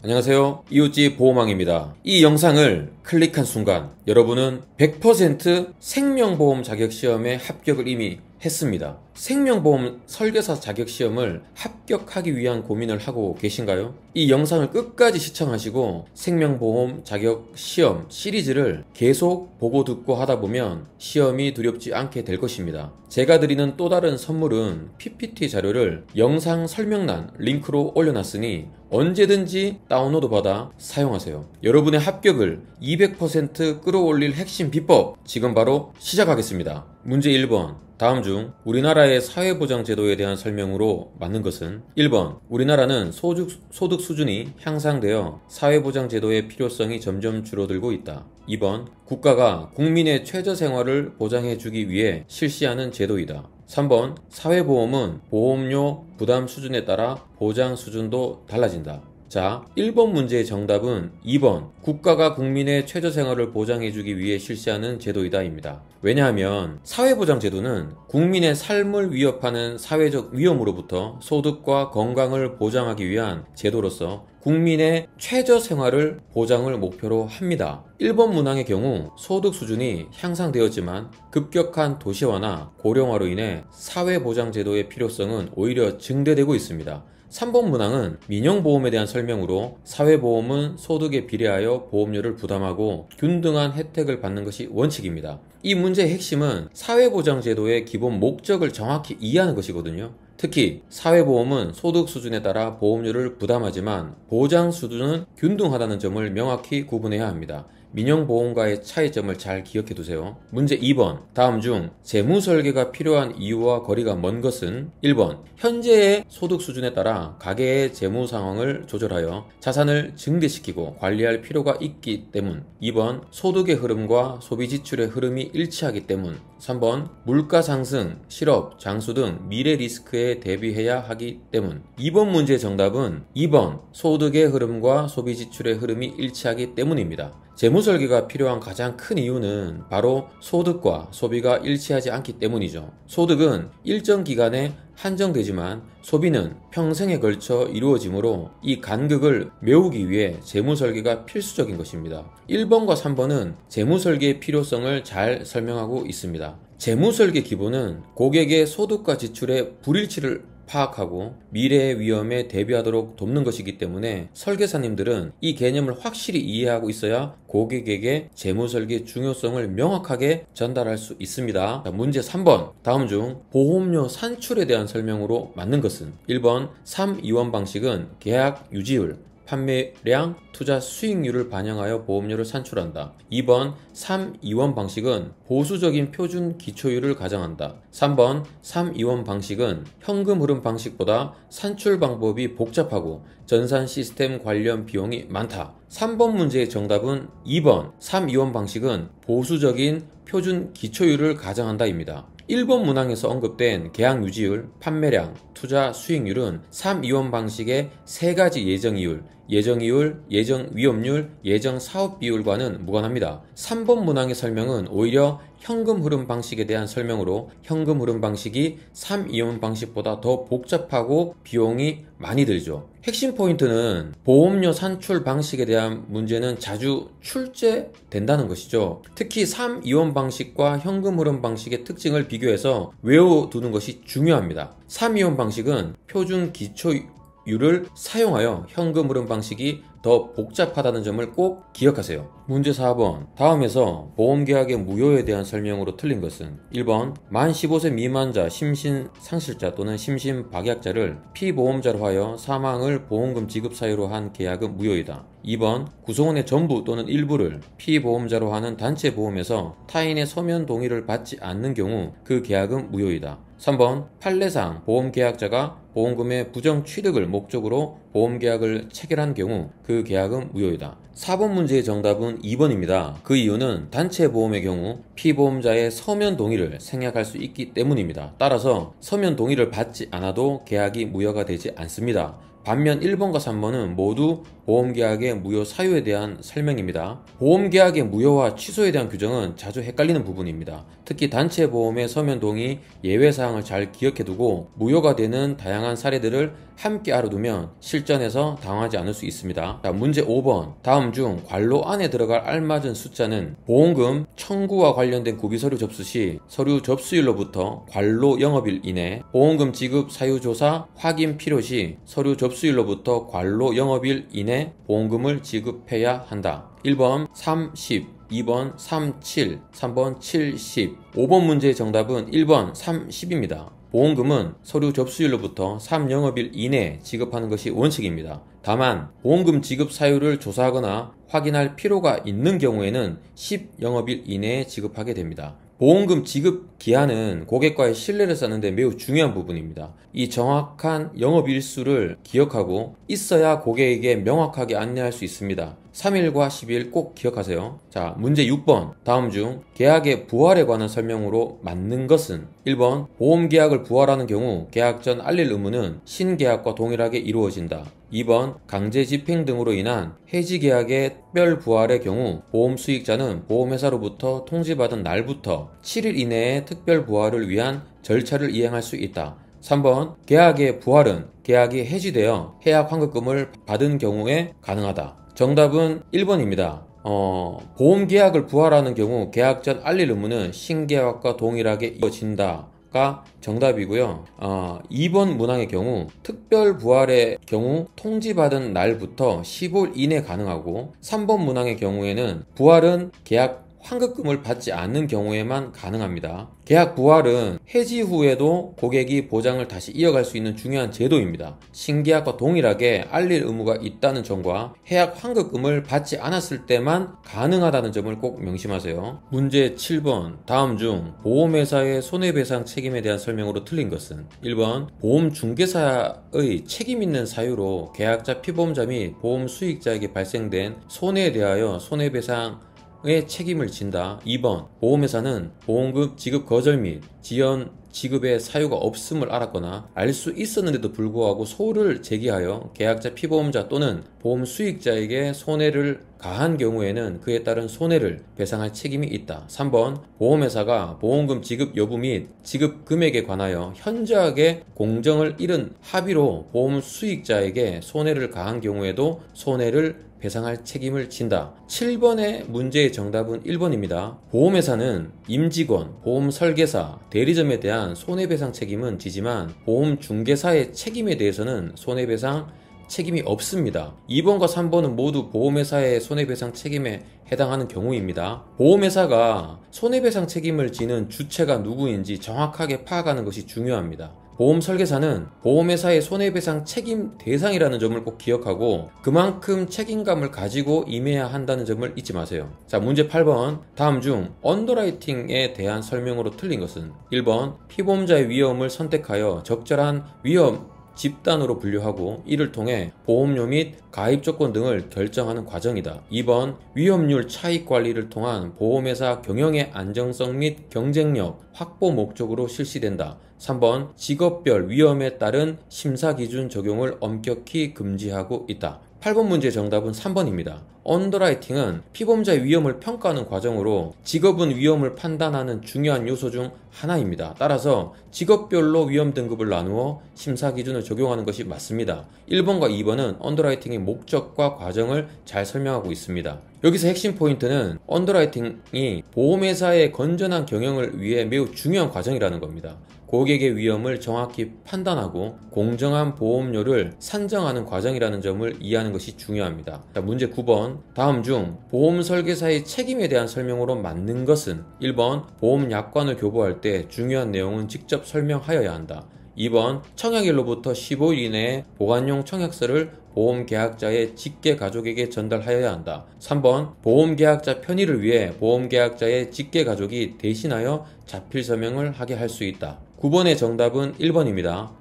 안녕하세요. 이웃집 보호망입니다. 이 영상을 클릭한 순간 여러분은 100% 생명보험 자격시험에 합격을 이미 했습니다. 생명보험 설계사 자격시험을 합격하기 위한 고민을 하고 계신가요? 이 영상을 끝까지 시청하시고 생명보험 자격시험 시리즈를 계속 보고 듣고 하다 보면 시험이 두렵지 않게 될 것입니다. 제가 드리는 또 다른 선물은 PPT 자료를 영상 설명란 링크로 올려놨으니 언제든지 다운로드 받아 사용하세요. 여러분의 합격을 200% 끌어올릴 핵심 비법 지금 바로 시작하겠습니다. 문제 1번. 다음 중 우리나라의 사회보장제도에 대한 설명으로 맞는 것은 1번. 우리나라는 소득 수준이 향상되어 사회보장제도의 필요성이 점점 줄어들고 있다. 2번. 국가가 국민의 최저생활을 보장해주기 위해 실시하는 제도이다. 3번. 사회보험은 보험료 부담 수준에 따라 보장 수준도 달라진다. 자, 1번 문제의 정답은 2번 국가가 국민의 최저생활을 보장해주기 위해 실시하는 제도이다 입니다. 왜냐하면 사회보장제도는 국민의 삶을 위협하는 사회적 위험으로부터 소득과 건강을 보장하기 위한 제도로서 국민의 최저생활을 보장을 목표로 합니다. 1번 문항의 경우 소득 수준이 향상되었지만 급격한 도시화나 고령화로 인해 사회보장제도의 필요성은 오히려 증대되고 있습니다. 3번 문항은 민영보험에 대한 설명으로 사회보험은 소득에 비례하여 보험료를 부담하고 균등한 혜택을 받는 것이 원칙입니다. 이 문제의 핵심은 사회보장제도의 기본 목적을 정확히 이해하는 것이거든요. 특히 사회보험은 소득 수준에 따라 보험료를 부담하지만 보장 수준은 균등하다는 점을 명확히 구분해야 합니다. 민영보험과의 차이점을 잘 기억해 두세요. 문제 2번. 다음 중 재무설계가 필요한 이유와 거리가 먼 것은 1번. 현재의 소득 수준에 따라 가계의 재무 상황을 조절하여 자산을 증대시키고 관리할 필요가 있기 때문. 2번. 소득의 흐름과 소비 지출의 흐름이 일치하기 때문. 3번. 물가 상승, 실업, 장수 등 미래 리스크에 대비해야 하기 때문. 2번 문제의 정답은 2번. 소득의 흐름과 소비 지출의 흐름이 일치하기 때문입니다. 재무설계가 필요한 가장 큰 이유는 바로 소득과 소비가 일치하지 않기 때문이죠. 소득은 일정 기간에 한정되지만 소비는 평생에 걸쳐 이루어지므로 이 간극을 메우기 위해 재무설계가 필수적인 것입니다. 1번과 3번은 재무설계의 필요성을 잘 설명하고 있습니다. 재무설계 기본은 고객의 소득과 지출의 불일치를 파악하고 미래의 위험에 대비하도록 돕는 것이기 때문에 설계사님들은 이 개념을 확실히 이해하고 있어야 고객에게 재무설계 중요성을 명확하게 전달할 수 있습니다. 자, 문제 3번. 다음 중 보험료 산출에 대한 설명으로 맞는 것은 1번 3이원 방식은 계약 유지율, 판매량, 투자 수익률을 반영하여 보험료를 산출한다. 2번 3이원 방식은 보수적인 표준 기초율을 가정한다. 3번 3이원 방식은 현금 흐름 방식보다 산출 방법이 복잡하고 전산 시스템 관련 비용이 많다. 3번 문제의 정답은 2번 3이원 방식은 보수적인 표준 기초율을 가정한다 입니다. 1번 문항에서 언급된 계약 유지율, 판매량, 투자 수익률은 3이원 방식의 세 가지 예정이율, 예정 위험률, 예정 사업 비율과는 무관합니다. 3번 문항의 설명은 오히려 현금 흐름 방식에 대한 설명으로 현금 흐름 방식이 3이원 방식보다 더 복잡하고 비용이 많이 들죠. 핵심 포인트는 보험료 산출 방식에 대한 문제는 자주 출제된다는 것이죠. 특히 3이원 방식과 현금 흐름 방식의 특징을 비교해서 외워두는 것이 중요합니다. 3이원 방식은 표준 기초율을 사용하여 현금 흐름 방식이 더 복잡하다는 점을 꼭 기억하세요. 문제 4번. 다음에서 보험계약의 무효에 대한 설명으로 틀린 것은 1번 만 15세 미만자 심신상실자 또는 심신박약자를 피보험자로 하여 사망을 보험금 지급 사유로 한 계약은 무효이다. 2번 구성원의 전부 또는 일부를 피보험자로 하는 단체보험에서 타인의 서면 동의를 받지 않는 경우 그 계약은 무효이다. 3번 판례상 보험계약자가 보험금의 부정 취득을 목적으로 보험계약을 체결한 경우 그 계약은 무효이다. 4번 문제의 정답은 2번입니다. 그 이유는 단체보험의 경우 피보험자의 서면 동의를 생략할 수 있기 때문입니다. 따라서 서면 동의를 받지 않아도 계약이 무효가 되지 않습니다. 반면 1번과 3번은 모두 보험계약의 무효 사유에 대한 설명입니다. 보험계약의 무효와 취소에 대한 규정은 자주 헷갈리는 부분입니다. 특히 단체보험의 서면 동의 예외사항을 잘 기억해두고 무효가 되는 다양한 사례들을 함께 알아두면 실전에서 당하지 않을 수 있습니다. 자, 문제 5번. 다음 중 관로 안에 들어갈 알맞은 숫자는 보험금 청구와 관련된 구비서류 접수 시 서류 접수일로부터 관로 영업일 이내, 보험금 지급 사유조사 확인 필요 시 서류 접수일로부터 관로 영업일 이내 보험금을 지급해야 한다. 1번 30, 2번 37, 3번 70. 5번 문제의 정답은 1번 30입니다. 보험금은 서류 접수일로부터 3영업일 이내에 지급하는 것이 원칙입니다. 다만 보험금 지급 사유를 조사하거나 확인할 필요가 있는 경우에는 10영업일 이내에 지급하게 됩니다. 보험금 지급 기한은 고객과의 신뢰를 쌓는 데 매우 중요한 부분입니다. 이 정확한 영업일수를 기억하고 있어야 고객에게 명확하게 안내할 수 있습니다. 3일과 10일 꼭 기억하세요. 자, 문제 6번. 다음 중 계약의 부활에 관한 설명으로 맞는 것은 1번 보험계약을 부활하는 경우 계약 전 알릴 의무는 신계약과 동일하게 이루어진다. 2번 강제 집행 등으로 인한 해지계약의 특별 부활의 경우 보험 수익자는 보험회사로부터 통지받은 날부터 7일 이내에 특별 부활을 위한 절차를 이행할 수 있다. 3번 계약의 부활은 계약이 해지되어 해약 환급금을 받은 경우에 가능하다. 정답은 1번입니다. 보험계약을 부활하는 경우 계약 전 알릴 의무는 신계약과 동일하게 이루어진다가 정답이고요. 2번 문항의 경우 특별 부활의 경우 통지받은 날부터 15일 이내 가능하고 3번 문항의 경우에는 부활은 계약 환급금을 받지 않는 경우에만 가능합니다. 계약 부활은 해지 후에도 고객이 보장을 다시 이어갈 수 있는 중요한 제도입니다. 신계약과 동일하게 알릴 의무가 있다는 점과 해약 환급금을 받지 않았을 때만 가능하다는 점을 꼭 명심하세요. 문제 7번. 다음 중 보험회사의 손해배상 책임에 대한 설명으로 틀린 것은 1번 보험중개사의 책임 있는 사유로 계약자 피보험자 및 보험 수익자에게 발생된 손해에 대하여 손해배상의 책임을 진다. 2번 보험회사는 보험금 지급 거절 및 지연 지급의 사유가 없음을 알았거나 알 수 있었는데도 불구하고 소를 제기하여 계약자 피보험자 또는 보험 수익자에게 손해를 가한 경우에는 그에 따른 손해를 배상할 책임이 있다. 3번 보험회사가 보험금 지급 여부 및 지급 금액에 관하여 현저하게 공정을 잃은 합의로 보험 수익자에게 손해를 가한 경우에도 손해를 배상할 책임을 진다. 7번의 문제의 정답은 1번입니다. 보험회사는 임직원, 보험 설계사, 대리점에 대한 손해배상 책임은 지지만 보험 중개사의 책임에 대해서는 손해배상 책임이 없습니다. 2번과 3번은 모두 보험회사의 손해배상 책임에 해당하는 경우입니다. 보험회사가 손해배상 책임을 지는 주체가 누구인지 정확하게 파악하는 것이 중요합니다. 보험 설계사는 보험회사의 손해배상 책임 대상이라는 점을 꼭 기억하고 그만큼 책임감을 가지고 임해야 한다는 점을 잊지 마세요. 자, 문제 8번. 다음 중 언더라이팅에 대한 설명으로 틀린 것은 1번 피보험자의 위험을 선택하여 적절한 위험 집단으로 분류하고 이를 통해 보험료 및 가입 조건 등을 결정하는 과정이다. 2번 위험률 차익 관리를 통한 보험회사 경영의 안정성 및 경쟁력 확보 목적으로 실시된다. 3번 직업별 위험에 따른 심사 기준 적용을 엄격히 금지하고 있다. 8번 문제의 정답은 3번입니다. 언더라이팅은 피보험자의 위험을 평가하는 과정으로 직업은 위험을 판단하는 중요한 요소 중 하나입니다. 따라서 직업별로 위험 등급을 나누어 심사 기준을 적용하는 것이 맞습니다. 1번과 2번은 언더라이팅의 목적과 과정을 잘 설명하고 있습니다. 여기서 핵심 포인트는 언더라이팅이 보험회사의 건전한 경영을 위해 매우 중요한 과정이라는 겁니다. 고객의 위험을 정확히 판단하고 공정한 보험료를 산정하는 과정이라는 점을 이해하는 것이 중요합니다. 자, 문제 9번. 다음 중 보험 설계사의 책임에 대한 설명으로 맞는 것은 1번 보험 약관을 교부할 때 중요한 내용은 직접 설명하여야 한다. 2번 청약일로부터 15일 이내에 보관용 청약서를 보험계약자의 직계 가족에게 전달하여야 한다. 3번 보험계약자 편의를 위해 보험계약자의 직계 가족이 대신하여 자필 서명을 하게 할 수 있다. 9번의 정답은 1번입니다.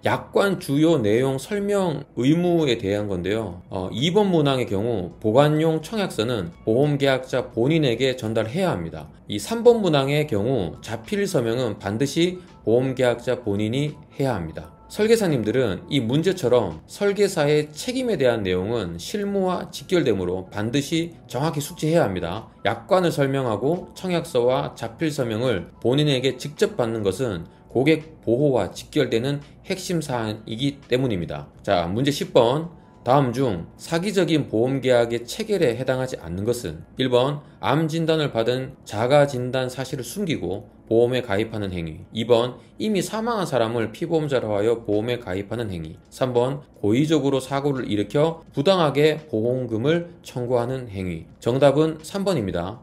약관 주요 내용 설명 의무에 대한 건데요. 2번 문항의 경우 보관용 청약서는 보험계약자 본인에게 전달해야 합니다. 이 3번 문항의 경우 자필 서명은 반드시 보험계약자 본인이 해야 합니다. 설계사님들은 이 문제처럼 설계사의 책임에 대한 내용은 실무와 직결되므로 반드시 정확히 숙지해야 합니다. 약관을 설명하고 청약서와 자필 서명을 본인에게 직접 받는 것은 고객 보호와 직결되는 핵심 사항이기 때문입니다. 자, 문제 10번. 다음 중 사기적인 보험계약의 체결에 해당하지 않는 것은 1번 암 진단을 받은 자가 진단 사실을 숨기고 보험에 가입하는 행위, 2번 이미 사망한 사람을 피보험자로 하여 보험에 가입하는 행위, 3번 고의적으로 사고를 일으켜 부당하게 보험금을 청구하는 행위. 정답은 3번입니다.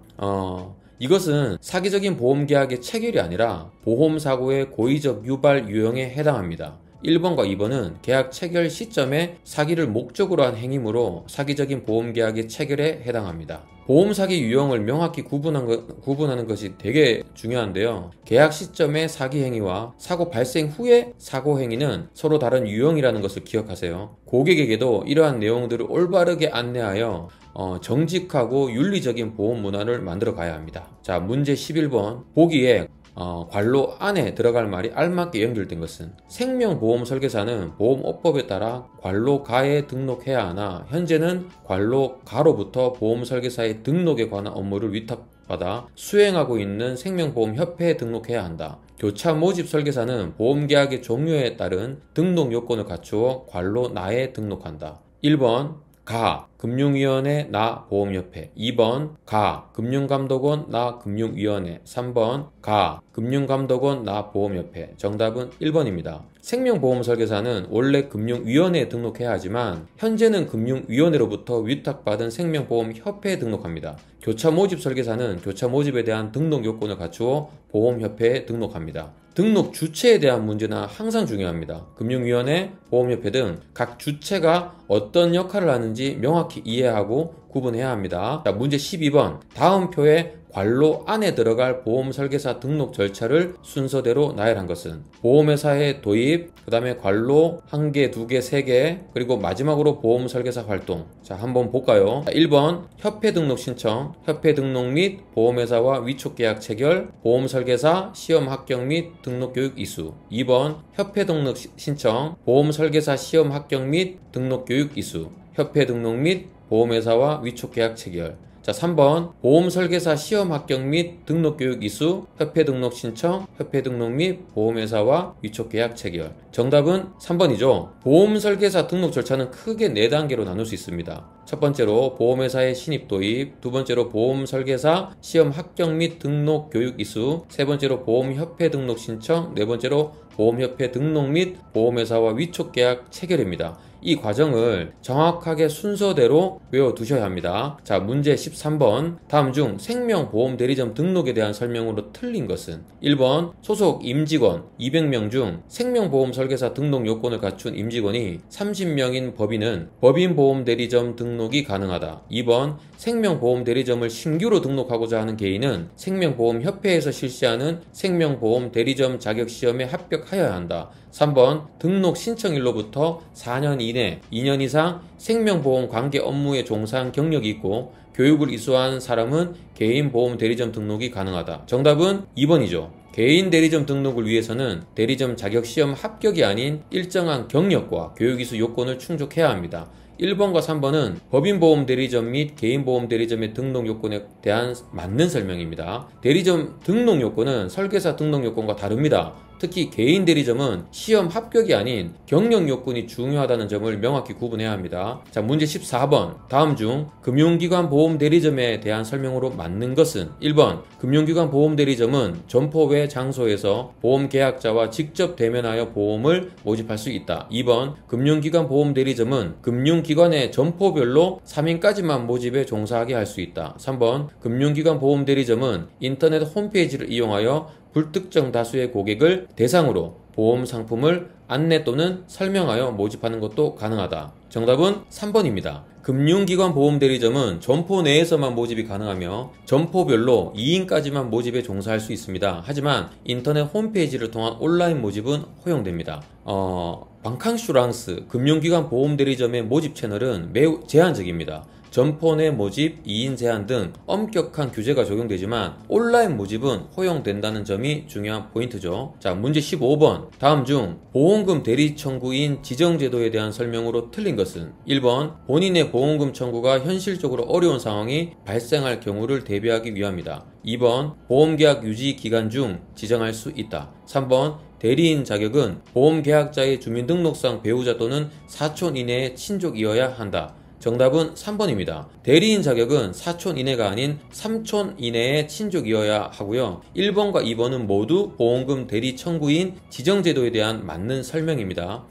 이것은 사기적인 보험계약의 체결이 아니라 보험사고의 고의적 유발 유형에 해당합니다. 1번과 2번은 계약 체결 시점에 사기를 목적으로 한 행위므로 사기적인 보험계약의 체결에 해당합니다. 보험사기 유형을 명확히 구분하는 것이 되게 중요한데요. 계약 시점의 사기 행위와 사고 발생 후의 사고 행위는 서로 다른 유형이라는 것을 기억하세요. 고객에게도 이러한 내용들을 올바르게 안내하여 정직하고 윤리적인 보험 문화를 만들어 가야 합니다. 자, 문제 11번. 보기에 관로 안에 들어갈 말이 알맞게 연결된 것은 생명보험 설계사는 보험업법에 따라 관로 가에 등록해야 하나 현재는 관로 가로부터 보험 설계사의 등록에 관한 업무를 위탁받아 수행하고 있는 생명보험협회에 등록해야 한다. 교차 모집 설계사는 보험계약의 종료에 따른 등록 요건을 갖추어 관로 나에 등록한다. 1번 가 금융위원회 나 보험협회, 2번 가 금융감독원 나 금융위원회, 3번 가 금융감독원 나 보험협회. 정답은 1번입니다. 생명보험 설계사는 원래 금융위원회에 등록해야 하지만 현재는 금융위원회로부터 위탁받은 생명보험협회에 등록합니다. 교차 모집 설계사는 교차 모집에 대한 등록 요건을 갖추어 보험협회에 등록합니다. 등록 주체에 대한 문제는 항상 중요합니다. 금융위원회, 보험협회 등 각 주체가 어떤 역할을 하는지 명확히 이해하고 구분해야 합니다. 자, 문제 12번. 다음 표에 관로 안에 들어갈 보험 설계사 등록 절차를 순서대로 나열한 것은 보험회사의 도입, 그 다음에 관로 1개, 2개, 3개, 그리고 마지막으로 보험 설계사 활동. 자, 한번 볼까요? 자, 1번 협회 등록 신청, 협회 등록 및 보험회사와 위촉 계약 체결, 보험 설계사 시험 합격 및 등록 교육 이수. 2번 협회 등록 신청, 보험 설계사 시험 합격 및 등록 교육 이수, 협회 등록 및 보험회사와 위촉 계약 체결. 자, 3번 보험 설계사 시험 합격 및 등록 교육 이수, 협회 등록 신청, 협회 등록 및 보험회사와 위촉 계약 체결. 정답은 3번이죠. 보험 설계사 등록 절차는 크게 4단계로 나눌 수 있습니다. 첫 번째로 보험회사의 신입 도입, 두 번째로 보험 설계사 시험 합격 및 등록 교육 이수, 세 번째로 보험협회 등록 신청, 네 번째로 보험협회 등록 및 보험회사와 위촉 계약 체결입니다. 이 과정을 정확하게 순서대로 외워두셔야 합니다. 자, 문제 13번. 다음 중 생명보험 대리점 등록에 대한 설명으로 틀린 것은 1번 소속 임직원 200명 중 생명보험 설계사 등록 요건을 갖춘 임직원이 30명인 법인은 법인보험 대리점 등록이 가능하다. 2번 생명보험 대리점을 신규로 등록하고자 하는 개인은 생명보험협회에서 실시하는 생명보험 대리점 자격시험에 합격하여야 한다. 3번 등록 신청일로부터 4년 이내 2년 이상 생명보험 관계 업무에 종사한 경력이 있고 교육을 이수한 사람은 개인보험 대리점 등록이 가능하다. 정답은 2번이죠. 개인 대리점 등록을 위해서는 대리점 자격시험 합격이 아닌 일정한 경력과 교육 이수 요건을 충족해야 합니다. 1번과 3번은 법인보험 대리점 및 개인보험 대리점의 등록 요건에 대한 맞는 설명입니다. 대리점 등록 요건은 설계사 등록 요건과 다릅니다. 특히 개인 대리점은 시험 합격이 아닌 경력 요건이 중요하다는 점을 명확히 구분해야 합니다. 자, 문제 14번. 다음 중 금융기관 보험 대리점에 대한 설명으로 맞는 것은 1번 금융기관 보험 대리점은 점포 외 장소에서 보험 계약자와 직접 대면하여 보험을 모집할 수 있다. 2번 금융기관 보험 대리점은 금융기관의 점포별로 3인까지만 모집에 종사하게 할 수 있다. 3번 금융기관 보험 대리점은 인터넷 홈페이지를 이용하여 불특정 다수의 고객을 대상으로 보험 상품을 안내 또는 설명하여 모집하는 것도 가능하다. 정답은 3번입니다. 금융기관 보험 대리점은 점포 내에서만 모집이 가능하며 점포별로 2인까지만 모집에 종사할 수 있습니다. 하지만 인터넷 홈페이지를 통한 온라인 모집은 허용됩니다. 방캉슈랑스 금융기관 보험 대리점의 모집 채널은 매우 제한적입니다. 점포 내 모집, 2인 제한 등 엄격한 규제가 적용되지만 온라인 모집은 허용된다는 점이 중요한 포인트죠. 자, 문제 15번. 다음 중 보험금 대리 청구인 지정제도에 대한 설명으로 틀린 것은 1번 본인의 보험금 청구가 현실적으로 어려운 상황이 발생할 경우를 대비하기 위함이다. 2번 보험계약 유지 기간 중 지정할 수 있다. 3번 대리인 자격은 보험계약자의 주민등록상 배우자 또는 사촌 이내의 친족이어야 한다. 정답은 3번입니다. 대리인 자격은 사촌 이내가 아닌 삼촌 이내의 친족이어야 하고요. 1번과 2번은 모두 보험금 대리 청구인 지정제도에 대한 맞는 설명입니다.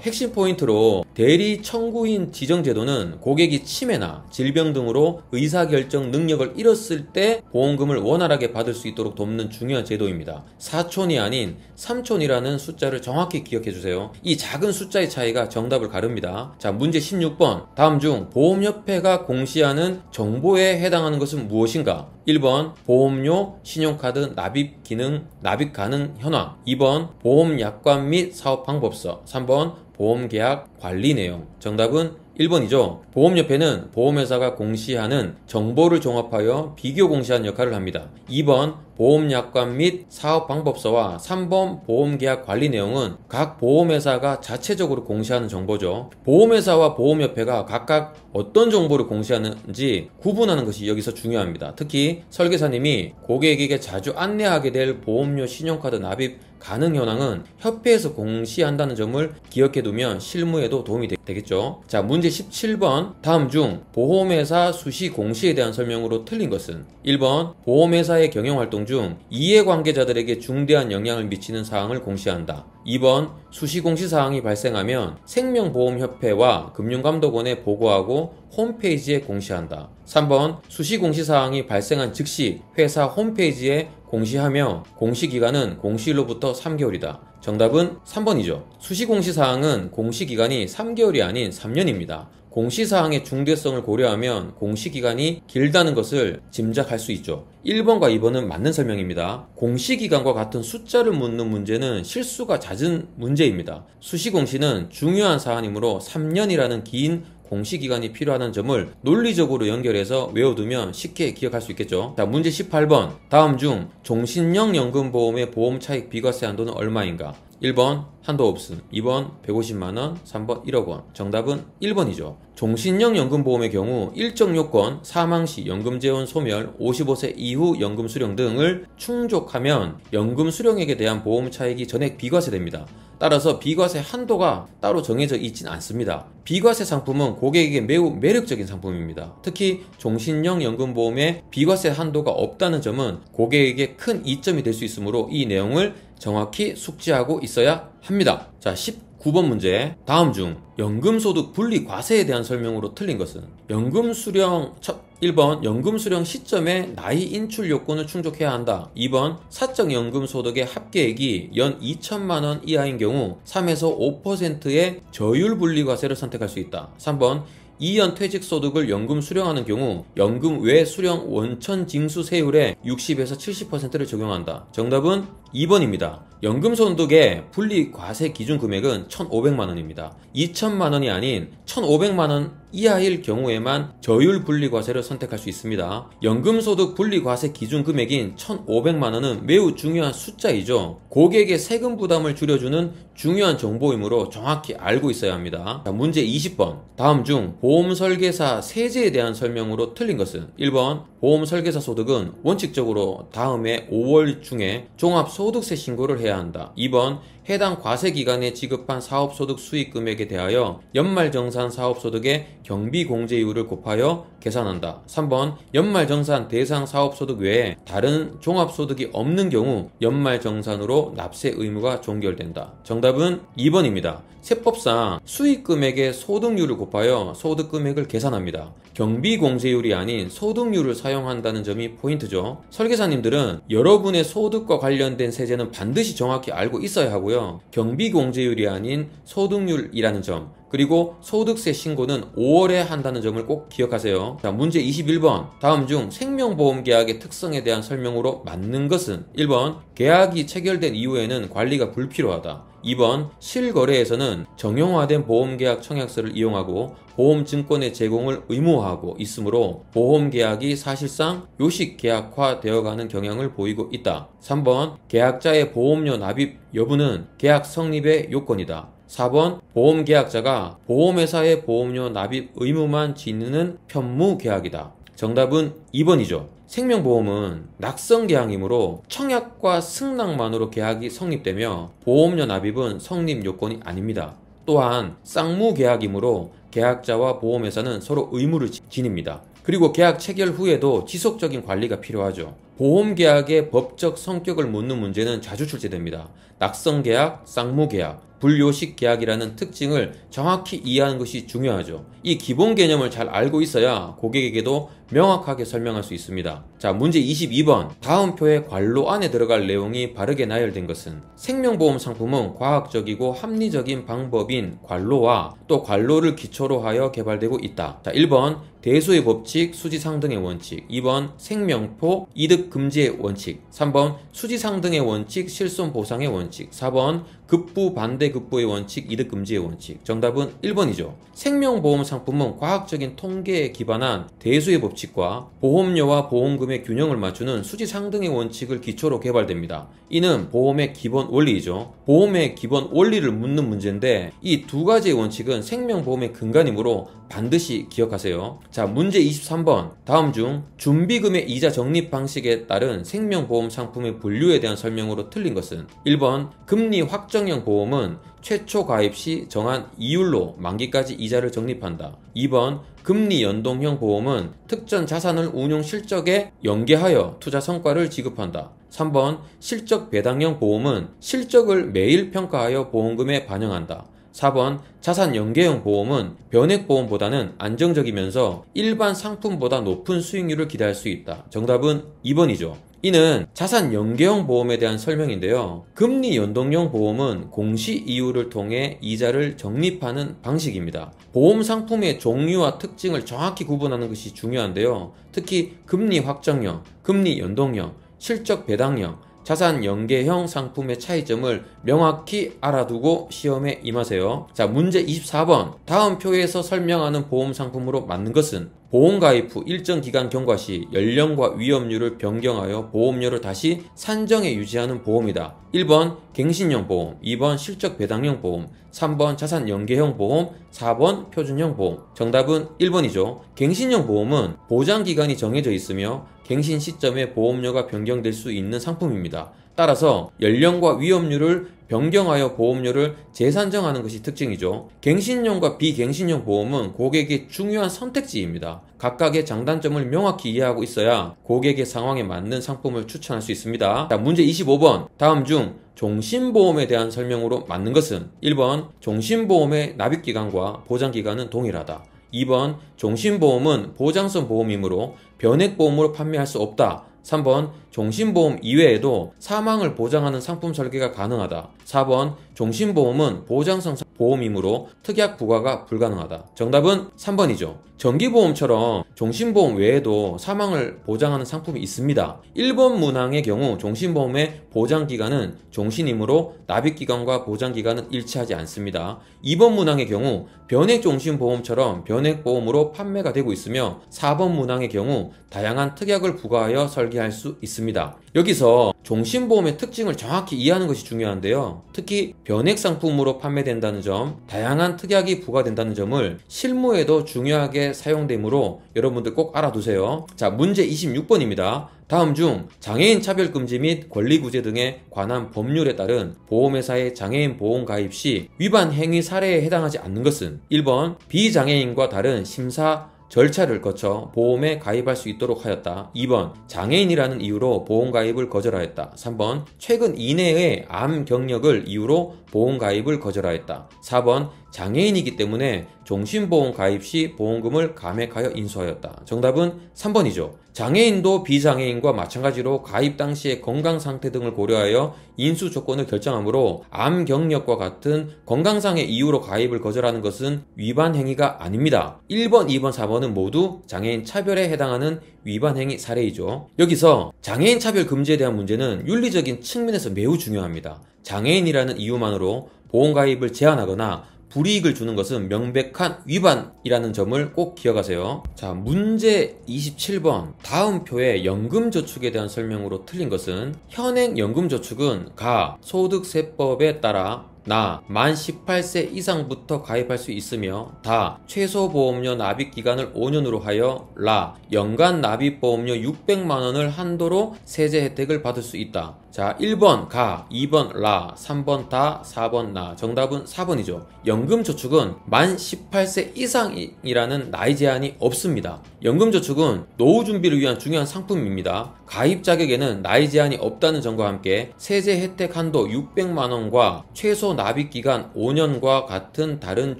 핵심 포인트로 대리 청구인 지정제도는 고객이 치매나 질병 등으로 의사결정 능력을 잃었을 때 보험금을 원활하게 받을 수 있도록 돕는 중요한 제도입니다. 사촌이 아닌 삼촌이라는 숫자를 정확히 기억해 주세요. 이 작은 숫자의 차이가 정답을 가릅니다. 자, 문제 16번. 다음 중 보험협회가 공시하는 정보에 해당하는 것은 무엇인가? 1번 보험료, 신용카드 납입 기능, 납입 가능 현황. 2번 보험약관 및 사업방법서. 3번 보험계약 관리 내용. 정답은 1번이죠. 보험협회는 보험회사가 공시하는 정보를 종합하여 비교 공시한 역할을 합니다. 2번 보험약관 및 사업방법서와 3번 보험계약 관리 내용은 각 보험회사가 자체적으로 공시하는 정보죠. 보험회사와 보험협회가 각각 어떤 정보를 공시하는지 구분하는 것이 여기서 중요합니다. 특히 설계사님이 고객에게 자주 안내하게 될 보험료, 신용카드 납입 가능 현황은 협회에서 공시한다는 점을 기억해 두면 실무에도 도움이 되겠죠. 자, 문제 17번. 다음 중 보험회사 수시 공시에 대한 설명으로 틀린 것은? 1번 보험회사의 경영활동 중 이해관계자들에게 중대한 영향을 미치는 사항을 공시한다. 2번 수시 공시 사항이 발생하면 생명보험협회와 금융감독원에 보고하고 홈페이지에 공시한다. 3번 수시 공시 사항이 발생한 즉시 회사 홈페이지에 공시하며 공시기간은 공시일로부터 3개월이다. 정답은 3번이죠. 수시 공시 사항은 공시기간이 3개월이 아닌 3년입니다. 공시사항의 중대성을 고려하면 공시기간이 길다는 것을 짐작할 수 있죠. 1번과 2번은 맞는 설명입니다. 공시기간과 같은 숫자를 묻는 문제는 실수가 잦은 문제입니다. 수시공시는 중요한 사안이므로 3년이라는 긴 공시기간이 필요하다는 점을 논리적으로 연결해서 외워두면 쉽게 기억할 수 있겠죠. 자, 문제 18번. 다음 중 종신형 연금보험의 보험차익 비과세 한도는 얼마인가? 1번 한도 없음, 2번 150만원, 3번 1억원. 정답은 1번이죠. 종신형 연금보험의 경우 일정 요건, 사망시 연금재원 소멸, 55세 이후 연금 수령 등을 충족하면 연금 수령액에 대한 보험 차익이 전액 비과세됩니다. 따라서 비과세 한도가 따로 정해져 있진 않습니다. 비과세 상품은 고객에게 매우 매력적인 상품입니다. 특히 종신형 연금보험에 비과세 한도가 없다는 점은 고객에게 큰 이점이 될 수 있으므로 이 내용을 정확히 숙지하고 있어야 합니다. 자, 19번 문제. 다음 중 연금소득 분리 과세에 대한 설명으로 틀린 것은? 1번 연금 수령 시점에 나이 인출 요건을 충족해야 한다. 2번 사적 연금 소득의 합계액이 연 2천만원 이하인 경우 3에서 5%의 저율 분리 과세를 선택할 수 있다. 3번 2년 퇴직 소득을 연금 수령하는 경우 연금 외 수령 원천 징수 세율의 60에서 70%를 적용한다. 정답은 2번입니다. 연금 소득의 분리 과세 기준 금액은 1,500만원입니다. 2천만원이 아닌 1,500만원 이하일 경우에만 저율 분리 과세를 선택할 수 있습니다. 연금 소득 분리 과세 기준 금액인 1,500만원은 매우 중요한 숫자이죠. 고객의 세금 부담을 줄여주는 중요한 정보이므로 정확히 알고 있어야 합니다. 자, 문제 20번. 다음 중 보험 설계사 세제에 대한 설명으로 틀린 것은? 1번 보험 설계사 소득은 원칙적으로 다음해 5월 중에 종합소득세 신고를 해야 한다. 2번 해당 과세기간에 지급한 사업소득 수익금액에 대하여 연말정산 사업소득의 경비공제율을 곱하여 계산한다. 3번 연말정산 대상 사업소득 외에 다른 종합소득이 없는 경우 연말정산으로 납세 의무가 종결된다. 정답은 2번입니다. 세법상 수익금액의 소득률을 곱하여 소득금액을 계산합니다. 경비공제율이 아닌 소득률을 사용한다는 점이 포인트죠. 설계사님들은 여러분의 소득과 관련된 세제는 반드시 정확히 알고 있어야 하고요. 경비공제율이 아닌 소득률이라는 점, 그리고 소득세 신고는 5월에 한다는 점을 꼭 기억하세요. 자, 문제 21번. 다음 중 생명보험 계약의 특성에 대한 설명으로 맞는 것은? 1번 계약이 체결된 이후에는 관리가 불필요하다. 2번 실거래에서는 정형화된 보험계약 청약서를 이용하고 보험증권의 제공을 의무화하고 있으므로 보험계약이 사실상 요식계약화 되어가는 경향을 보이고 있다. 3번 계약자의 보험료 납입 여부는 계약 성립의 요건이다. 4번 보험계약자가 보험회사의 보험료 납입 의무만 지니는 편무계약이다. 정답은 2번이죠. 생명보험은 낙성계약이므로 청약과 승낙만으로 계약이 성립되며 보험료 납입은 성립 요건이 아닙니다. 또한 쌍무계약이므로 계약자와 보험회사는 서로 의무를 지닙니다. 그리고 계약 체결 후에도 지속적인 관리가 필요하죠. 보험계약의 법적 성격을 묻는 문제는 자주 출제됩니다. 낙성계약, 쌍무계약, 불요식계약이라는 특징을 정확히 이해하는 것이 중요하죠. 이 기본 개념을 잘 알고 있어야 고객에게도 명확하게 설명할 수 있습니다. 자, 문제 22번. 다음 표의 괄호 안에 들어갈 내용이 바르게 나열된 것은 생명보험 상품은 과학적이고 합리적인 방법인 괄호와 또 괄호를 기초로 하여 개발되고 있다. 자, 1번 대소의 법칙, 수지상등의 원칙. 2번 생명포, 이득금지의 원칙. 3번 수지상등의 원칙, 실손보상의 원칙. 4번 급부, 반대급부의 원칙, 이득금지의 원칙. 정답은 1번이죠. 생명보험 상품은 과학적인 통계에 기반한 대수의 법칙과 보험료와 보험금의 균형을 맞추는 수지상등의 원칙을 기초로 개발됩니다. 이는 보험의 기본 원리이죠. 보험의 기본 원리를 묻는 문제인데 이 두 가지의 원칙은 생명보험의 근간이므로 반드시 기억하세요. 자, 문제 23번. 다음 중 준비금의 이자 적립 방식에 따른 생명보험 상품의 분류에 대한 설명으로 틀린 것은 1번 금리 확정형 보험은 최초 가입 시 정한 이율로 만기까지 이자를 적립한다. 2번 금리 연동형 보험은 특정 자산을 운용 실적에 연계하여 투자 성과를 지급한다. 3번 실적 배당형 보험은 실적을 매일 평가하여 보험금에 반영한다. 4번 자산 연계형 보험은 변액보험보다는 안정적이면서 일반 상품보다 높은 수익률을 기대할 수 있다. 정답은 2번이죠. 이는 자산 연계형 보험에 대한 설명인데요. 금리 연동형 보험은 공시 이율을 통해 이자를 적립하는 방식입니다. 보험 상품의 종류와 특징을 정확히 구분하는 것이 중요한데요. 특히 금리 확정형, 금리 연동형, 실적 배당형, 자산 연계형 상품의 차이점을 명확히 알아두고 시험에 임하세요. 자, 문제 24번. 다음 표에서 설명하는 보험 상품으로 맞는 것은 보험 가입 후 일정 기간 경과 시 연령과 위험률을 변경하여 보험료를 다시 산정해 유지하는 보험이다. 1번 갱신형 보험, 2번 실적 배당형 보험, 3번 자산 연계형 보험, 4번 표준형 보험. 정답은 1번이죠. 갱신형 보험은 보장 기간이 정해져 있으며 갱신 시점에 보험료가 변경될 수 있는 상품입니다. 따라서 연령과 위험률을 변경하여 보험료를 재산정하는 것이 특징이죠. 갱신형과 비갱신형 보험은 고객의 중요한 선택지입니다. 각각의 장단점을 명확히 이해하고 있어야 고객의 상황에 맞는 상품을 추천할 수 있습니다. 자, 문제 25번. 다음 중 종신보험에 대한 설명으로 맞는 것은 1번 종신보험의 납입기간과 보장기간은 동일하다. 2번 종신보험은 보장성 보험이므로 변액보험으로 판매할 수 없다. 3번 종신보험 이외에도 사망을 보장하는 상품 설계가 가능하다. 4번 종신보험은 보장성 보험이므로 특약 부과가 불가능하다. 정답은 3번이죠. 정기보험처럼 종신보험 외에도 사망을 보장하는 상품이 있습니다. 1번 문항의 경우 종신보험의 보장기간은 종신이므로 납입기간과 보장기간은 일치하지 않습니다. 2번 문항의 경우 변액종신보험처럼 변액보험으로 판매가 되고 있으며 4번 문항의 경우 다양한 특약을 부과하여 설계할 수 있습니다. 여기서 종신보험의 특징을 정확히 이해하는 것이 중요한데요. 특히 변액 상품으로 판매된다는 점, 다양한 특약이 부과된다는 점을 실무에도 중요하게 사용되므로 여러분들 꼭 알아두세요. 자, 문제 26번입니다. 다음 중 장애인 차별금지 및 권리구제 등에 관한 법률에 따른 보험회사의 장애인 보험 가입 시 위반 행위 사례에 해당하지 않는 것은 1번 비장애인과 다른 심사 절차를 거쳐 보험에 가입할 수 있도록 하였다. 2번 장애인이라는 이유로 보험 가입을 거절하였다. 3번 최근 이내의 암 경력을 이유로 보험 가입을 거절하였다. 4번 장애인이기 때문에 종신보험 가입 시 보험금을 감액하여 인수하였다. 정답은 3번이죠. 장애인도 비장애인과 마찬가지로 가입 당시의 건강 상태 등을 고려하여 인수 조건을 결정하므로 암 경력과 같은 건강상의 이유로 가입을 거절하는 것은 위반 행위가 아닙니다. 1번, 2번, 4번은 모두 장애인 차별에 해당하는 위반 행위 사례이죠. 여기서 장애인 차별 금지에 대한 문제는 윤리적인 측면에서 매우 중요합니다. 장애인이라는 이유만으로 보험 가입을 제한하거나 불이익을 주는 것은 명백한 위반이라는 점을 꼭 기억하세요. 자, 문제 27번. 다음 표의 연금저축에 대한 설명으로 틀린 것은 현행 연금저축은 가 소득세법에 따라 나 만 18세 이상부터 가입할 수 있으며 다 최소 보험료 납입 기간을 5년으로 하여 라 연간 납입 보험료 600만원을 한도로 세제 혜택을 받을 수 있다. 자, 1번 가, 2번 라, 3번 다, 4번 나. 정답은 4번이죠. 연금저축은 만 18세 이상이라는 나이 제한이 없습니다. 연금저축은 노후 준비를 위한 중요한 상품입니다. 가입 자격에는 나이 제한이 없다는 점과 함께 세제 혜택 한도 600만원과 최소 납입 기간 5년과 같은 다른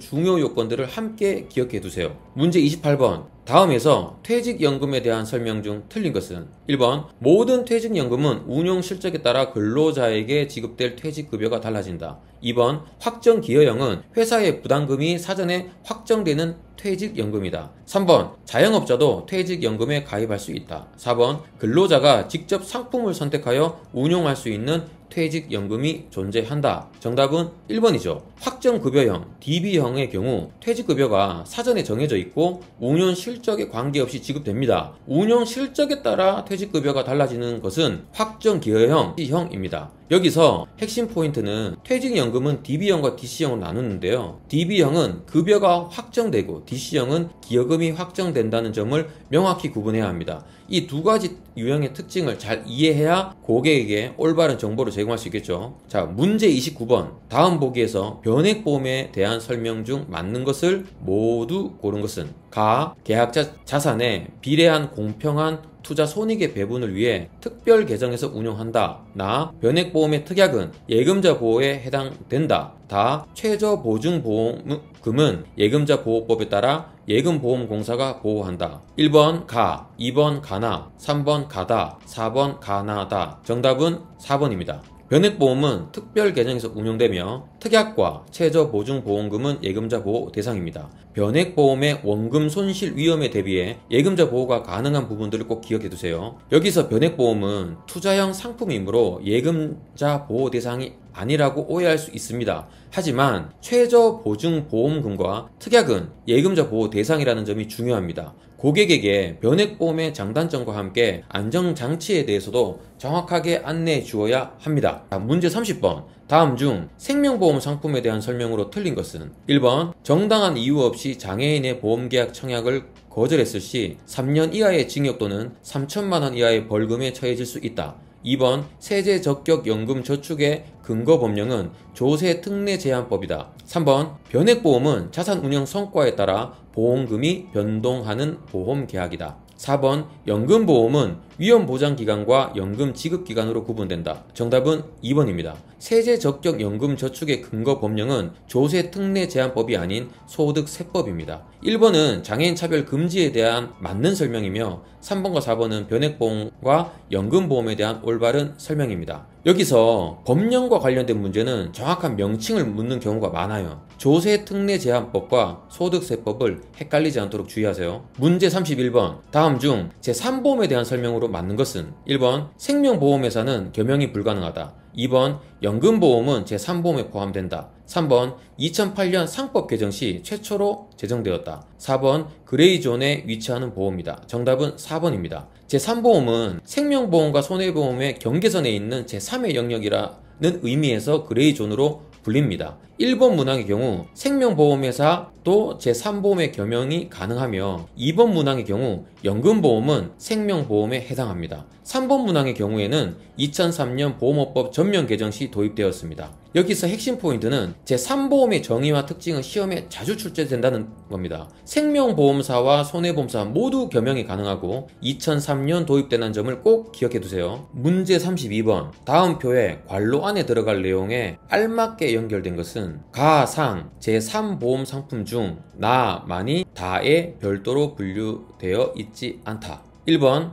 중요 요건들을 함께 기억해 두세요. 문제 28번. 다음에서 퇴직연금에 대한 설명 중 틀린 것은 1번 모든 퇴직연금은 운용 실적에 따라 근로자에게 지급될 퇴직급여가 달라진다. 2번 확정기여형은 회사의 부담금이 사전에 확정되는 퇴직연금이다. 3번 자영업자도 퇴직연금에 가입할 수 있다. 4번 근로자가 직접 상품을 선택하여 운용할 수 있는 퇴직연금이 존재한다. 정답은 1번이죠. 확정급여형, DB형의 경우 퇴직급여가 사전에 정해져 있고 운용 실적에 관계없이 지급됩니다. 운용 실적에 따라 퇴직급여가 달라지는 것은 확정기여형, C형입니다. 여기서 핵심 포인트는 퇴직연금은 DB형과 DC형으로 나누는데요. DB형은 급여가 확정되고 DC형은 기여금이 확정된다는 점을 명확히 구분해야 합니다. 이 두 가지 유형의 특징을 잘 이해해야 고객에게 올바른 정보를 제공할 수 있겠죠. 자, 문제 29번. 다음 보기에서 변액보험에 대한 설명 중 맞는 것을 모두 고른 것은 가. 계약자 자산의 비례한 공평한 투자 손익의 배분을 위해 특별 계정에서 운용한다. 나. 변액보험의 특약은 예금자 보호에 해당된다. 다. 최저보증보험금은 예금자 보호법에 따라 예금보험공사가 보호한다. 1번 가, 2번 가나, 3번 가다, 4번 가나다. 정답은 4번입니다. 변액보험은 특별 계정에서 운용되며 특약과 최저보증보험금은 예금자 보호 대상입니다. 변액보험의 원금 손실 위험에 대비해 예금자 보호가 가능한 부분들을 꼭 기억해 두세요. 여기서 변액보험은 투자형 상품이므로 예금자 보호 대상이 아니라고 오해할 수 있습니다. 하지만 최저보증보험금과 특약은 예금자 보호 대상이라는 점이 중요합니다. 고객에게 변액보험의 장단점과 함께 안정장치에 대해서도 정확하게 안내해 주어야 합니다. 문제 30번. 다음 중 생명보험 상품에 대한 설명으로 틀린 것은 1번 정당한 이유 없이 장애인의 보험계약 청약을 거절했을 시 3년 이하의 징역 또는 3천만원 이하의 벌금에 처해질 수 있다. 2번 세제 적격 연금 저축의 근거 법령은 조세 특례 제한법이다. 3번 변액보험은 자산 운용 성과에 따라 보험금이 변동하는 보험계약이다. 4번 연금보험은 위험보장기간과 연금 지급기간으로 구분된다. 정답은 2번입니다. 세제 적격 연금 저축의 근거 법령은 조세 특례 제한법이 아닌 소득세법입니다. 1번은 장애인 차별 금지에 대한 맞는 설명이며 3번과 4번은 변액보험과 연금보험에 대한 올바른 설명입니다. 여기서 법령과 관련된 문제는 정확한 명칭을 묻는 경우가 많아요. 조세 특례 제한법과 소득세법을 헷갈리지 않도록 주의하세요. 문제 31번. 다음 중 제3보험에 대한 설명으로 맞는 것은 1번 생명보험회사는 겸용이 불가능하다. 2번 연금보험은 제3보험에 포함된다. 3번 2008년 상법 개정 시 최초로 제정되었다. 4번 그레이존에 위치하는 보험이다. 정답은 4번입니다. 제3보험은 생명보험과 손해보험의 경계선에 있는 제3의 영역이라는 의미에서 그레이존으로 불립니다. 1번 문항의 경우 생명보험회사도 제3보험의 겸용이 가능하며 2번 문항의 경우 연금보험은 생명보험에 해당합니다. 3번 문항의 경우에는 2003년 보험업법 전면 개정 시 도입되었습니다. 여기서 핵심 포인트는 제3보험의 정의와 특징은 시험에 자주 출제된다는 겁니다. 생명보험사와 손해보험사 모두 겸용이 가능하고 2003년 도입되는 점을 꼭 기억해 두세요. 문제 32번. 다음 표에 괄호 안에 들어갈 내용에 알맞게 연결된 것은 가, 상, 제3보험 상품 중 나, 많이, 다에 별도로 분류되어 있지 않다. 1번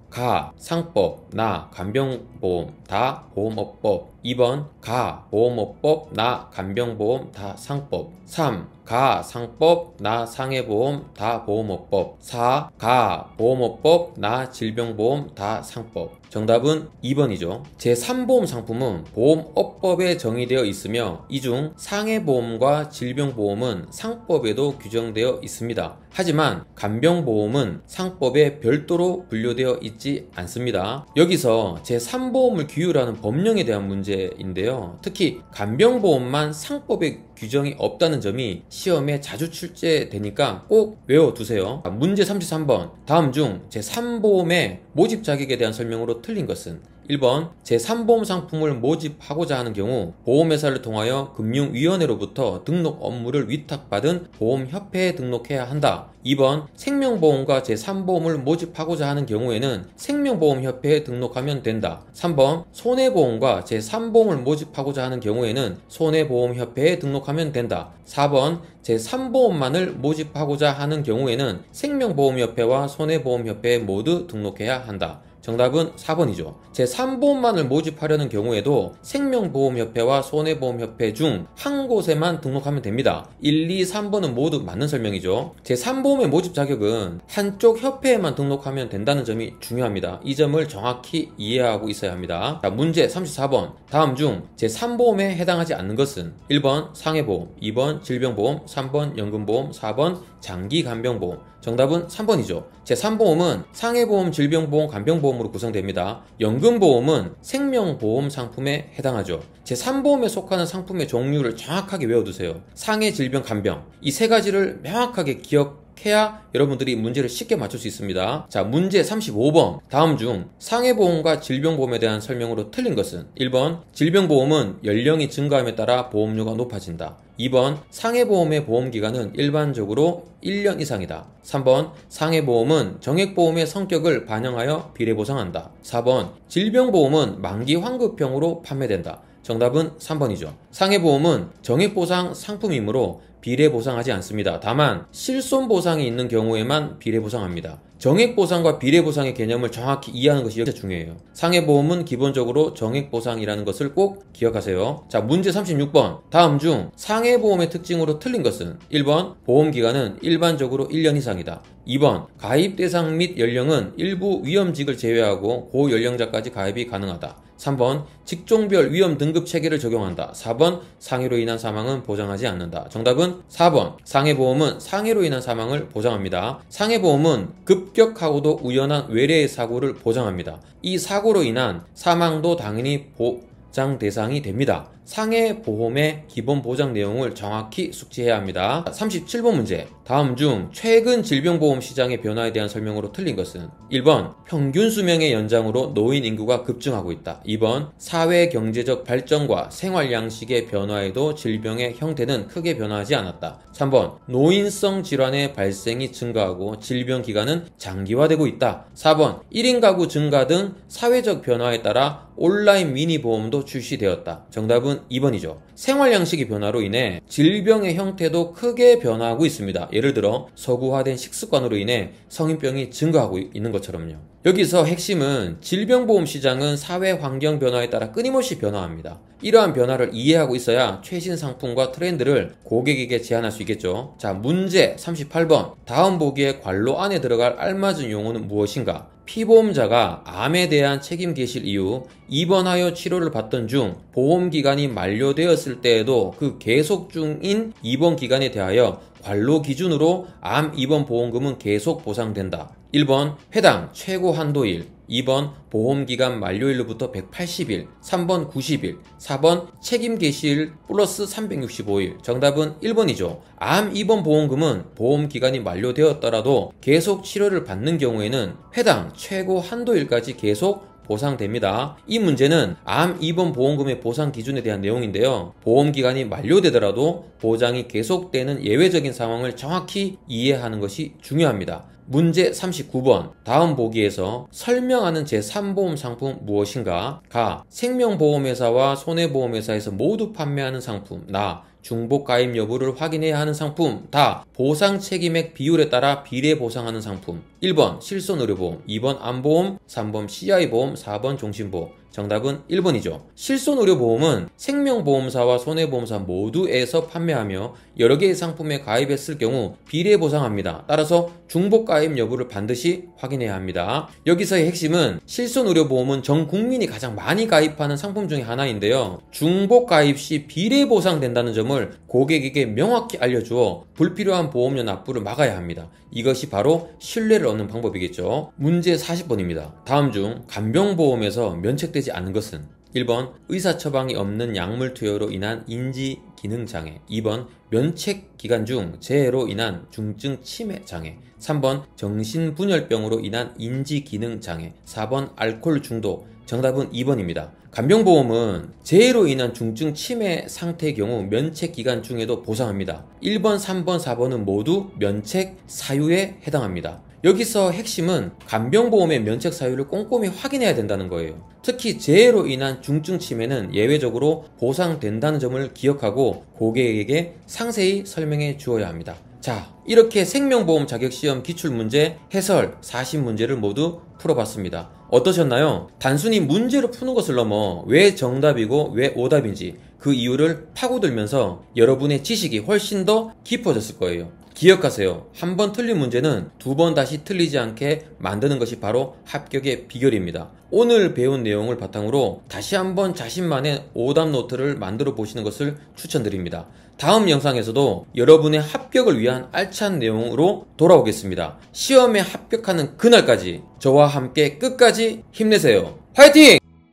가, 상법, 나, 간병보험, 다, 보험업법. 2번 가, 보험업법, 나, 간병보험, 다, 상법. 3. 가, 상법, 나, 상해보험, 다, 보험업법. 4. 가, 보험업법, 나, 질병보험, 다, 상법. 정답은 2번이죠. 제3보험 상품은 보험업법에 정의되어 있으며 이 중 상해보험과 질병보험은 상법에도 규정되어 있습니다. 하지만 간병보험은 상법에 별도로 분류되어 있지 않습니다. 여기서 제3보험을 규율하는 법령에 대한 문제 문제인데요. 특히 간병보험만 상법에 규정이 없다는 점이 시험에 자주 출제되니까 꼭 외워두세요. 문제 33번. 다음 중 제3보험의 모집 자격에 대한 설명으로 틀린 것은? 1번 제3보험 상품을 모집하고자 하는 경우 보험회사를 통하여 금융위원회로부터 등록 업무를 위탁받은 보험협회에 등록해야 한다. 2번 생명보험과 제3보험을 모집하고자 하는 경우에는 생명보험협회에 등록하면 된다. 3번 손해보험과 제3보험을 모집하고자 하는 경우에는 손해보험협회에 등록하면 된다. 4번 제3보험만을 모집하고자 하는 경우에는 생명보험협회와 손해보험협회에 모두 등록해야 한다. 정답은 4번이죠. 제3보험만을 모집하려는 경우에도 생명보험협회와 손해보험협회 중 한 곳에만 등록하면 됩니다. 1, 2, 3번은 모두 맞는 설명이죠. 제3보험의 모집 자격은 한쪽 협회에만 등록하면 된다는 점이 중요합니다. 이 점을 정확히 이해하고 있어야 합니다. 자, 문제 34번. 다음 중 제3보험에 해당하지 않는 것은? 1번 상해보험, 2번 질병보험, 3번 연금보험, 4번 장기간병보험. 정답은 3번이죠. 제3보험은 상해보험, 질병보험, 간병보험으로 구성됩니다. 연금보험은 생명보험 상품에 해당하죠. 제3보험에 속하는 상품의 종류를 정확하게 외워두세요. 상해, 질병, 간병. 이 세 가지를 명확하게 기억해야 여러분들이 문제를 쉽게 맞출 수 있습니다. 자, 문제 35번. 다음 중 상해보험과 질병보험에 대한 설명으로 틀린 것은? 1번 질병보험은 연령이 증가함에 따라 보험료가 높아진다. 2번 상해보험의 보험기간은 일반적으로 1년 이상이다. 3번 상해보험은 정액보험의 성격을 반영하여 비례보상한다. 4번 질병보험은 만기 환급형으로 판매된다. 정답은 3번이죠. 상해보험은 정액보상 상품이므로 비례보상하지 않습니다. 다만 실손보상이 있는 경우에만 비례보상합니다. 정액보상과 비례보상의 개념을 정확히 이해하는 것이 진짜 중요해요. 상해보험은 기본적으로 정액보상이라는 것을 꼭 기억하세요. 자, 문제 36번. 다음 중 상해보험의 특징으로 틀린 것은? 1번 보험기간은 일반적으로 1년 이상이다. 2번 가입 대상 및 연령은 일부 위험직을 제외하고 고연령자까지 가입이 가능하다. 3번 직종별 위험 등급 체계를 적용한다. 4번 상해로 인한 사망은 보장하지 않는다. 정답은 4번 상해보험은 상해로 인한 사망을 보장합니다. 상해보험은 급격하고도 우연한 외래의 사고를 보장합니다. 이 사고로 인한 사망도 당연히 보장 대상이 됩니다. 상해보험의 기본 보장 내용을 정확히 숙지해야 합니다. 37번 문제. 다음 중 최근 질병보험 시장의 변화에 대한 설명으로 틀린 것은? 1번 평균 수명의 연장으로 노인 인구가 급증하고 있다. 2번 사회 경제적 발전과 생활 양식의 변화에도 질병의 형태는 크게 변화하지 않았다. 3번 노인성 질환의 발생이 증가하고 질병 기간은 장기화되고 있다. 4번 1인 가구 증가 등 사회적 변화에 따라 온라인 미니보험도 출시되었다. 정답은 2번이죠. 생활 양식의 변화로 인해 질병의 형태도 크게 변화하고 있습니다. 예를 들어 서구화된 식습관으로 인해 성인병이 증가하고 있는 것처럼요. 여기서 핵심은 질병보험 시장은 사회 환경 변화에 따라 끊임없이 변화합니다. 이러한 변화를 이해하고 있어야 최신 상품과 트렌드를 고객에게 제안할 수 있겠죠. 자, 문제 38번. 다음 보기에 관로 안에 들어갈 알맞은 용어는 무엇인가? 피보험자가 암에 대한 책임 계실 이후 입원하여 치료를 받던 중 보험기간이 만료되었을 때에도 그 계속 중인 입원기간에 대하여 관로 기준으로 암 입원 보험금은 계속 보상된다. 1번 해당 최고 한도일, 2번 보험기간 만료일로부터 180일, 3번 90일, 4번 책임 개시일 플러스 365일. 정답은 1번이죠. 암 입원 보험금은 보험기간이 만료되었더라도 계속 치료를 받는 경우에는 해당 최고 한도일까지 계속 보상됩니다. 이 문제는 암 입원 보험금의 보상 기준에 대한 내용인데요. 보험기간이 만료되더라도 보장이 계속되는 예외적인 상황을 정확히 이해하는 것이 중요합니다. 문제 39번. 다음 보기에서 설명하는 제3보험 상품 무엇인가? 가. 생명보험회사와 손해보험회사에서 모두 판매하는 상품. 나. 중복 가입 여부를 확인해야 하는 상품. 다. 보상 책임액 비율에 따라 비례 보상하는 상품. 1번 실손의료보험, 2번 암보험, 3번 CI보험, 4번 종신보험. 정답은 1번이죠. 실손의료보험은 생명보험사와 손해보험사 모두에서 판매하며 여러 개의 상품에 가입했을 경우 비례 보상합니다. 따라서 중복 가입 여부를 반드시 확인해야 합니다. 여기서의 핵심은 실손의료보험은 전 국민이 가장 많이 가입하는 상품 중에 하나인데요. 중복 가입 시 비례 보상된다는 점을 고객에게 명확히 알려주어 불필요한 보험료 납부를 막아야 합니다. 이것이 바로 신뢰를 얻는 방법이겠죠. 문제 40번입니다. 다음 중 간병보험에서 면책되지 않는 것은? 1번 의사 처방이 없는 약물 투여로 인한 인지 기능 장애, 2번 면책 기간 중 재해로 인한 중증 치매 장애, 3번 정신분열병으로 인한 인지 기능 장애, 4번 알코올 중독. 정답은 2번입니다. 간병보험은 재해로 인한 중증 치매 상태의 경우 면책 기간 중에도 보상합니다. 1번, 3번, 4번은 모두 면책 사유에 해당합니다. 여기서 핵심은 간병보험의 면책 사유를 꼼꼼히 확인해야 된다는 거예요. 특히 재해로 인한 중증 치매는 예외적으로 보상된다는 점을 기억하고 고객에게 상세히 설명해 주어야 합니다. 자, 이렇게 생명보험 자격시험 기출문제, 해설, 40문제를 모두 풀어봤습니다. 어떠셨나요? 단순히 문제로 푸는 것을 넘어 왜 정답이고 왜 오답인지 그 이유를 파고들면서 여러분의 지식이 훨씬 더 깊어졌을 거예요. 기억하세요. 한 번 틀린 문제는 두 번 다시 틀리지 않게 만드는 것이 바로 합격의 비결입니다. 오늘 배운 내용을 바탕으로 다시 한번 자신만의 오답 노트를 만들어 보시는 것을 추천드립니다. 다음 영상에서도 여러분의 합격을 위한 알찬 내용으로 돌아오겠습니다. 시험에 합격하는 그날까지 저와 함께 끝까지 힘내세요. 화이팅!